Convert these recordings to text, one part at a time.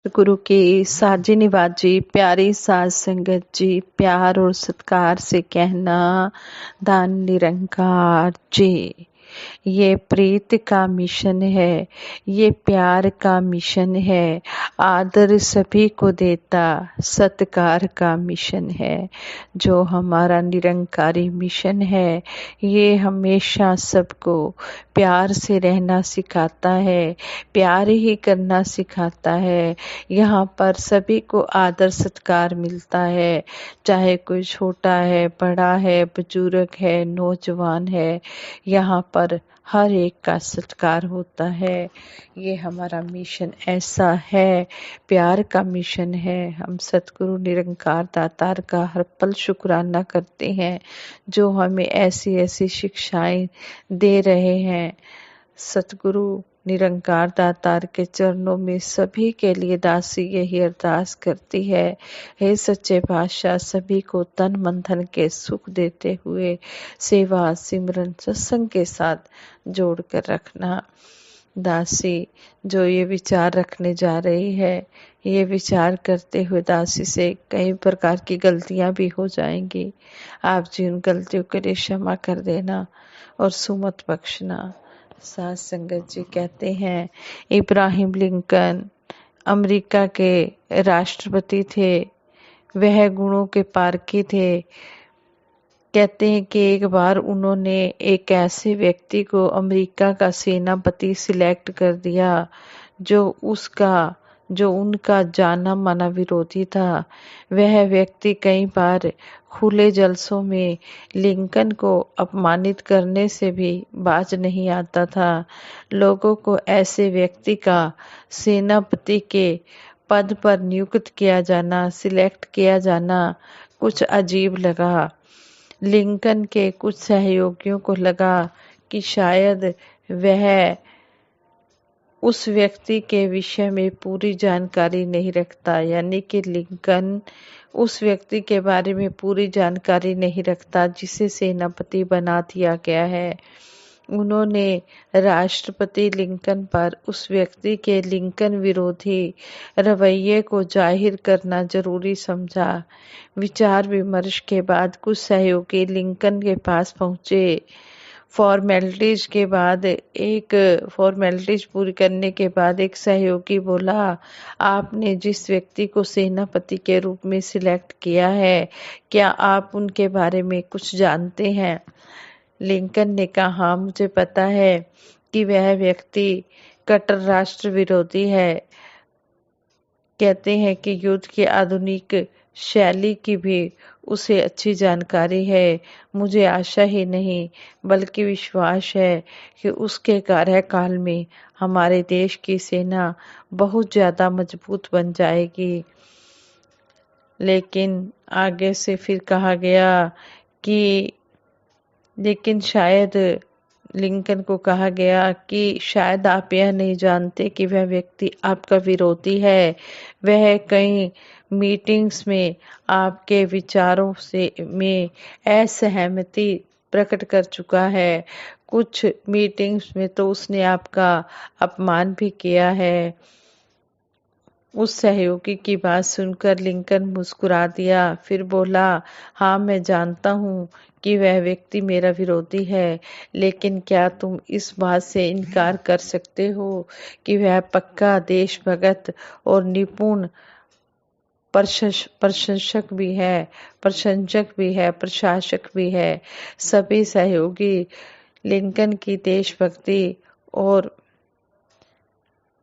गुरु की साजी निवाजी प्यारी साज संगत जी, प्यार और सत्कार से कहना दान निरंकार जी। ये प्रीत का मिशन है, ये प्यार का मिशन है, आदर सभी को देता सत्कार का मिशन है। जो हमारा निरंकारी मिशन है, ये हमेशा सबको प्यार से रहना सिखाता है, प्यार ही करना सिखाता है। यहाँ पर सभी को आदर सत्कार मिलता है, चाहे कोई छोटा है, बड़ा है, बुजुर्ग है, नौजवान है, यहाँ पर हर एक का सत्कार होता है। ये हमारा मिशन ऐसा है, प्यार का मिशन है। हम सतगुरु निरंकार दातार का हर पल शुक्राना करते हैं, जो हमें ऐसी ऐसी शिक्षाएं दे रहे हैं। सतगुरु निरंकार दातार के चरणों में सभी के लिए दासी यही अरदास करती है, हे सच्चे पातशाह, सभी को तन मन धन के सुख देते हुए सेवा सिमरन सत्संग के साथ जोड़ कर रखना। दासी जो ये विचार रखने जा रही है, ये विचार करते हुए दासी से कई प्रकार की गलतियां भी हो जाएंगी। आप जी उन गलतियों के लिए क्षमा कर देना और सुमत बख्शना। साध संगत जी कहते हैं, इब्राहिम लिंकन अमेरिका के राष्ट्रपति थे, वह गुणों के पारखी थे। कहते हैं कि एक बार उन्होंने एक ऐसे व्यक्ति को अमेरिका का सेनापति सिलेक्ट कर दिया जो उनका जाना माना विरोधी था। वह व्यक्ति कई बार खुले जलसों में लिंकन को अपमानित करने से भी बाज नहीं आता था। लोगों को ऐसे व्यक्ति का सेनापति के पद पर नियुक्त किया जाना, सिलेक्ट किया जाना कुछ अजीब लगा। लिंकन के कुछ सहयोगियों को लगा कि शायद वह उस व्यक्ति के विषय में पूरी जानकारी नहीं रखता, यानी कि लिंकन उस व्यक्ति के बारे में पूरी जानकारी नहीं रखता जिसे सेनापति बना दिया गया है। उन्होंने राष्ट्रपति लिंकन पर उस व्यक्ति के लिंकन विरोधी रवैये को जाहिर करना जरूरी समझा। विचार विमर्श के बाद कुछ सहयोगी लिंकन के पास पहुंचे। फॉर्मेलिटीज पूरी करने के बाद एक सहयोगी बोला, आपने जिस व्यक्ति को सेनापति के रूप में सिलेक्ट किया है, क्या आप उनके बारे में कुछ जानते हैं? लिंकन ने कहा, हाँ मुझे पता है कि वह व्यक्ति कट्टर राष्ट्र विरोधी है। कहते हैं कि युद्ध की आधुनिक शैली की भी उसे अच्छी जानकारी है। मुझे आशा ही नहीं बल्कि विश्वास है कि उसके कार्यकाल में हमारे देश की सेना बहुत ज्यादा मजबूत बन जाएगी। लेकिन आगे से फिर कहा गया कि लिंकन को कहा गया कि शायद आप यह नहीं जानते कि वह व्यक्ति आपका विरोधी है। वह कई मीटिंग्स में आपके विचारों में असहमति प्रकट कर चुका है। कुछ मीटिंग्स में तो उसने आपका अपमान भी किया है। उस सहयोगी की बात सुनकर लिंकन मुस्कुरा दिया, फिर बोला, हाँ मैं जानता हूँ कि वह व्यक्ति मेरा विरोधी है, लेकिन क्या तुम इस बात से इनकार कर सकते हो कि वह पक्का देशभक्त और निपुण प्रशंसक भी है, प्रशासक भी है। सभी सहयोगी लिंकन की देशभक्ति और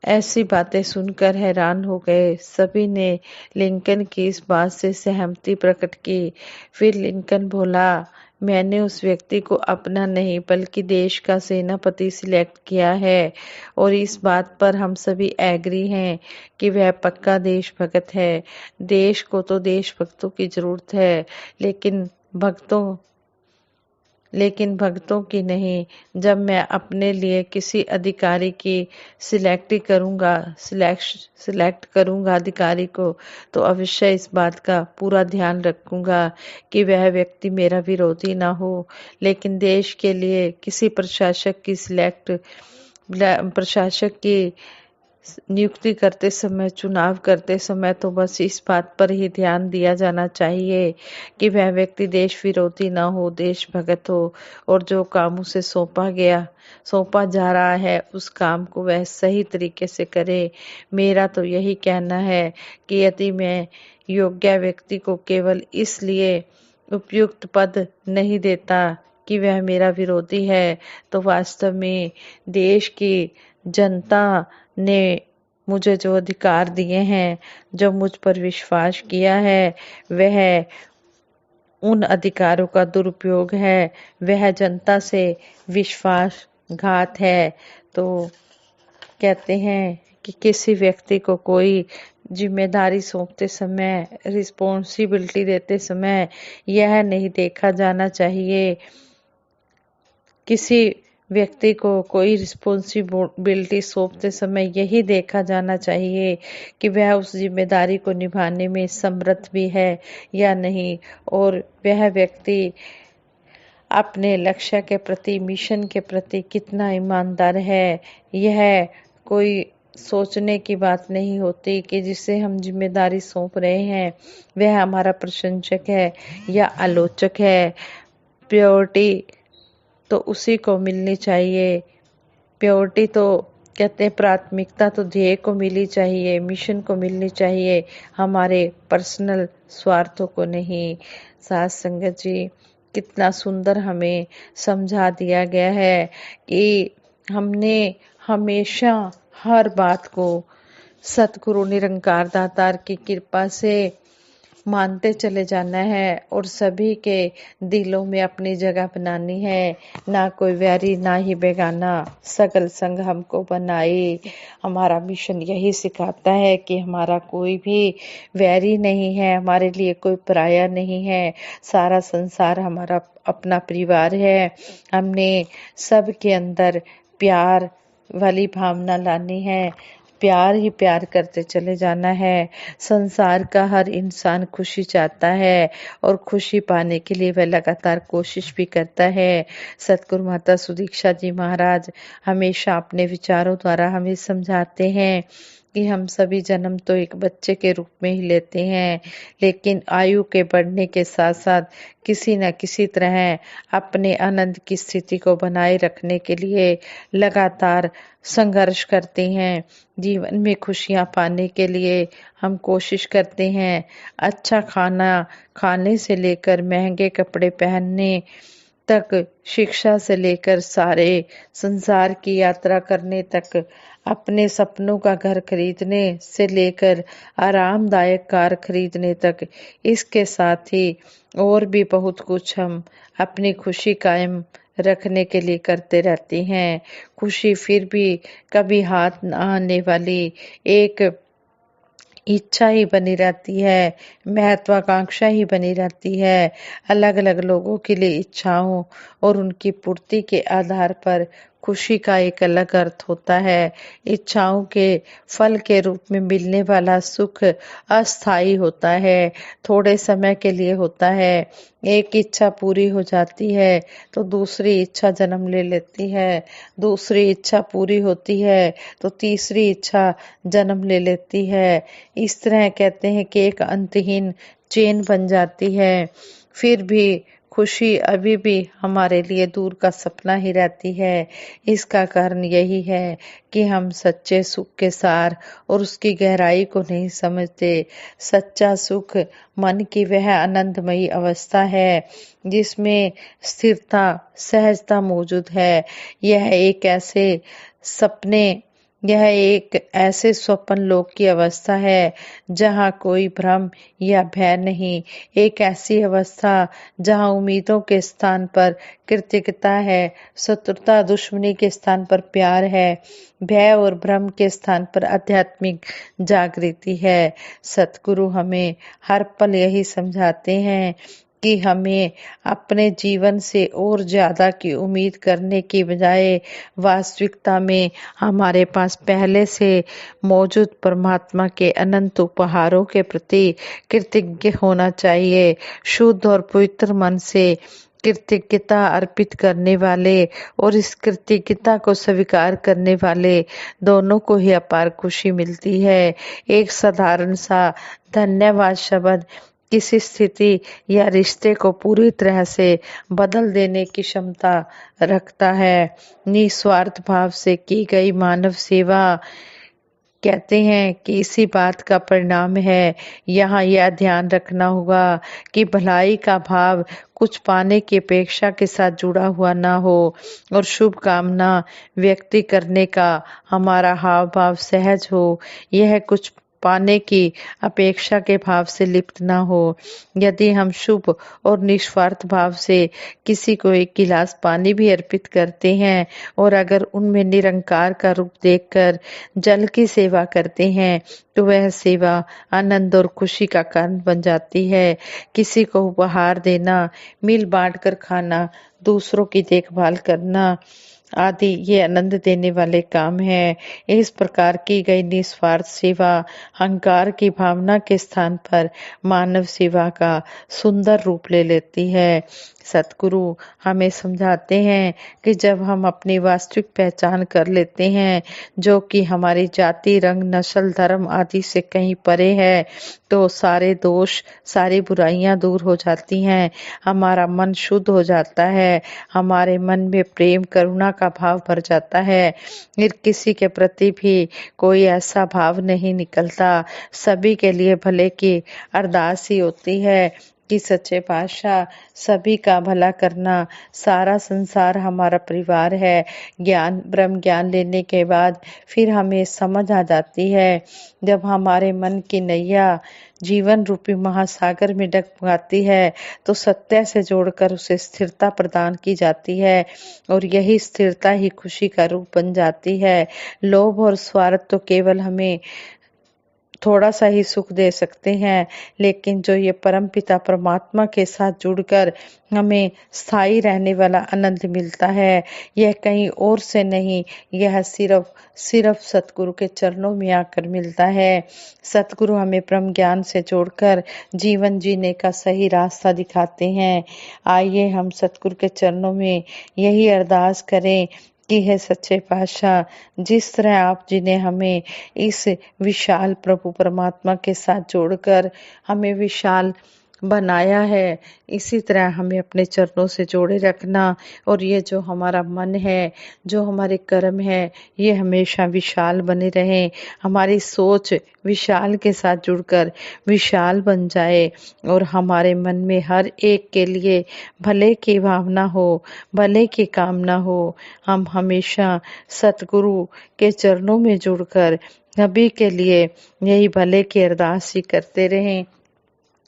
ऐसी बातें सुनकर हैरान हो गए। सभी ने लिंकन की इस बात से सहमति प्रकट की। फिर लिंकन बोला, मैंने उस व्यक्ति को अपना नहीं बल्कि देश का सेनापति सिलेक्ट किया है और इस बात पर हम सभी एग्री हैं कि वह पक्का देशभक्त है। देश को तो देशभक्तों की जरूरत है, लेकिन भक्तों की नहीं। जब मैं अपने लिए किसी अधिकारी की सिलेक्ट करूंगा अधिकारी को, तो अवश्य इस बात का पूरा ध्यान रखूंगा कि वह व्यक्ति मेरा विरोधी ना हो। लेकिन देश के लिए किसी प्रशासक की नियुक्ति करते समय, चुनाव करते समय तो बस इस बात पर ही ध्यान दिया जाना चाहिए कि वह व्यक्ति देश विरोधी ना हो, देश भगत हो, और जो काम उसे सौंपा जा रहा है उस काम को वह सही तरीके से करे। मेरा तो यही कहना है कि यदि मैं योग्य व्यक्ति को केवल इसलिए उपयुक्त पद नहीं देता कि वह मेरा विरोधी है, तो वास्तव में देश की जनता ने मुझे जो अधिकार दिए हैं, जो मुझ पर विश्वास किया है, वह उन अधिकारों का दुरुपयोग है, वह जनता से विश्वासघात है। तो कहते हैं कि किसी व्यक्ति को कोई जिम्मेदारी सौंपते समय, रिस्पॉन्सिबिलिटी देते समय यह नहीं देखा जाना चाहिए, किसी व्यक्ति को कोई रिस्पॉन्सिबिलिटी सौंपते समय यही देखा जाना चाहिए कि वह उस जिम्मेदारी को निभाने में समर्थ भी है या नहीं, और वह व्यक्ति अपने लक्ष्य के प्रति, मिशन के प्रति कितना ईमानदार है। यह कोई सोचने की बात नहीं होती कि जिसे हम जिम्मेदारी सौंप रहे हैं वह हमारा प्रशंसक है या आलोचक है। प्योरिटी तो उसी को मिलनी चाहिए। प्योरिटी तो कहते हैं, प्राथमिकता तो ध्येय को मिलनी चाहिए, मिशन को मिलनी चाहिए, हमारे पर्सनल स्वार्थों को नहीं। साथ संगत जी, कितना सुंदर हमें समझा दिया गया है कि हमने हमेशा हर बात को सतगुरु निरंकार दातार की कृपा से मानते चले जाना है और सभी के दिलों में अपनी जगह बनानी है। ना कोई वैरी ना ही बेगाना, सकल संग हमको बनाए। हमारा मिशन यही सिखाता है कि हमारा कोई भी वैरी नहीं है, हमारे लिए कोई पराया नहीं है, सारा संसार हमारा अपना परिवार है। हमने सबके अंदर प्यार वाली भावना लानी है, प्यार ही प्यार करते चले जाना है। संसार का हर इंसान खुशी चाहता है और खुशी पाने के लिए वह लगातार कोशिश भी करता है। सतगुरु माता सुदीक्षा जी महाराज हमेशा अपने विचारों द्वारा हमें समझाते हैं कि हम सभी जन्म तो एक बच्चे के रूप में ही लेते हैं, लेकिन आयु के बढ़ने के साथ साथ किसी न किसी तरह अपने आनंद की स्थिति को बनाए रखने के लिए लगातार संघर्ष करते हैं। जीवन में खुशियां पाने के लिए हम कोशिश करते हैं। अच्छा खाना खाने से लेकर महंगे कपड़े पहनने तक, शिक्षा से लेकर सारे संसार की यात्रा करने तक, अपने सपनों का घर खरीदने से लेकर आरामदायक कार खरीदने तक, इसके साथ ही और भी बहुत कुछ हम अपनी खुशी कायम रखने के लिए करते रहते हैं। खुशी फिर भी कभी हाथ न आने वाली एक इच्छा ही बनी रहती है, महत्वाकांक्षा ही बनी रहती है। अलग अलग लोगों के लिए इच्छाओं और उनकी पूर्ति के आधार पर खुशी का एक अलग अर्थ होता है। इच्छाओं के फल के रूप में मिलने वाला सुख अस्थायी होता है, थोड़े समय के लिए होता है। एक इच्छा पूरी हो जाती है तो दूसरी इच्छा जन्म ले लेती है, दूसरी इच्छा पूरी होती है तो तीसरी इच्छा जन्म ले लेती है। इस तरह कहते हैं कि एक अंतहीन चेन बन जाती है। फिर भी खुशी अभी भी हमारे लिए दूर का सपना ही रहती है। इसका कारण यही है कि हम सच्चे सुख के सार और उसकी गहराई को नहीं समझते। सच्चा सुख मन की वह आनंदमयी अवस्था है जिसमें स्थिरता, सहजता मौजूद है। यह एक ऐसे स्वप्न लोक की अवस्था है जहाँ कोई भ्रम या भय नहीं। एक ऐसी अवस्था जहाँ उम्मीदों के स्थान पर कृतज्ञता है, शत्रुता दुश्मनी के स्थान पर प्यार है, भय और भ्रम के स्थान पर आध्यात्मिक जागृति है। सतगुरु हमें हर पल यही समझाते हैं कि हमें अपने जीवन से और ज्यादा की उम्मीद करने की बजाय वास्तविकता में हमारे पास पहले से मौजूद परमात्मा के अनंत उपहारों के प्रति कृतज्ञ होना चाहिए। शुद्ध और पवित्र मन से कृतज्ञता अर्पित करने वाले और इस कृतज्ञता को स्वीकार करने वाले दोनों को ही अपार खुशी मिलती है। एक साधारण सा धन्यवाद शब्द किसी स्थिति या रिश्ते को पूरी तरह से बदल देने की क्षमता रखता है। निस्वार्थ भाव से की गई मानव सेवा कहते हैं कि इसी बात का परिणाम है। यहाँ यह ध्यान रखना होगा कि भलाई का भाव कुछ पाने की अपेक्षा के साथ जुड़ा हुआ ना हो और शुभ कामना व्यक्ति करने का हमारा हाव भाव सहज हो। यह कुछ पाने की अपेक्षा के भाव से लिप्त ना हो। यदि हम शुभ और निस्वार्थ भाव से किसी को एक गिलास पानी भी अर्पित करते हैं और अगर उनमें निरंकार का रूप देखकर जल की सेवा करते हैं तो वह सेवा आनंद और खुशी का कारण बन जाती है। किसी को उपहार देना, मिल बांट कर खाना, दूसरों की देखभाल करना आदि ये आनंद देने वाले काम हैं। इस प्रकार की गई निस्वार्थ सेवा अहंकार की भावना के स्थान पर मानव सेवा का सुंदर रूप ले लेती है। सतगुरु हमें समझाते हैं कि जब हम अपनी वास्तविक पहचान कर लेते हैं जो कि हमारी जाति, रंग, नस्ल, धर्म आदि से कहीं परे है तो सारे दोष, सारी बुराइयां दूर हो जाती हैं। हमारा मन शुद्ध हो जाता है। हमारे मन में प्रेम, करुणा का भाव भर जाता है। फिर किसी के प्रति भी कोई ऐसा भाव नहीं निकलता। सभी के लिए भले की अरदास ही होती है कि सच्चे पातशाह सभी का भला करना। सारा संसार हमारा परिवार है। ज्ञान, ब्रह्म ज्ञान लेने के बाद फिर हमें समझ आ जाती है जब हमारे मन की नैया जीवन रूपी महासागर में डगमगाती है तो सत्य से जोड़कर उसे स्थिरता प्रदान की जाती है और यही स्थिरता ही खुशी का रूप बन जाती है। लोभ और स्वार्थ तो केवल हमें थोड़ा सा ही सुख दे सकते हैं, लेकिन जो ये परमपिता परमात्मा के साथ जुड़कर हमें स्थायी रहने वाला आनंद मिलता है, यह कहीं और से नहीं, यह सिर्फ सतगुरु के चरणों में आकर मिलता है। सतगुरु हमें ब्रह्म ज्ञान से जोड़कर जीवन जीने का सही रास्ता दिखाते हैं। आइए हम सतगुरु के चरणों में यही अरदास करें कि है सच्चे पातशाह, जिस तरह आप जी ने हमें इस विशाल प्रभु परमात्मा के साथ जोड़कर हमें विशाल बनाया है, इसी तरह हमें अपने चरणों से जोड़े रखना और ये जो हमारा मन है, जो हमारे कर्म है, ये हमेशा विशाल बने रहें। हमारी सोच विशाल के साथ जुड़कर विशाल बन जाए और हमारे मन में हर एक के लिए भले की भावना हो, भले की कामना हो। हम हमेशा सतगुरु के चरणों में जुड़कर सभी के लिए यही भले की अरदास ही करते रहें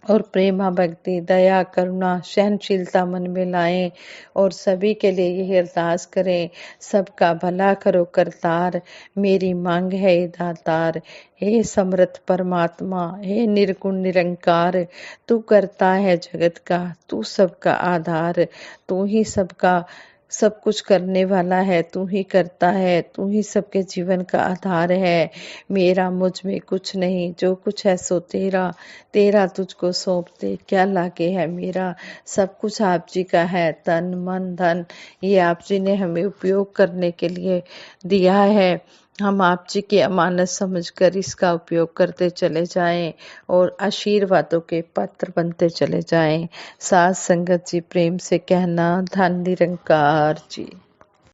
और प्रेमा, भक्ति, दया, करुणा, सहनशीलता मन में लाएं और सभी के लिए यही अरदास करें। सबका भला करो करतार, मेरी मांग है ये दातार। हे समर्थ परमात्मा, हे निर्गुण निरंकार, तू करता है जगत का, तू सबका आधार, तू ही सबका सब कुछ करने वाला है, तू ही करता है, तू ही सबके जीवन का आधार है। मेरा मुझ में कुछ नहीं, जो कुछ है सो तेरा, तेरा तुझको सौंप दे, क्या लागे है मेरा। सब कुछ आप जी का है, तन मन धन ये आप जी ने हमें उपयोग करने के लिए दिया है। हम आप जी की अमानत समझकर इसका उपयोग करते चले जाएं और आशीर्वादों के पात्र बनते चले जाएं। साथ संगत जी प्रेम से कहना, धन निरंकार जी।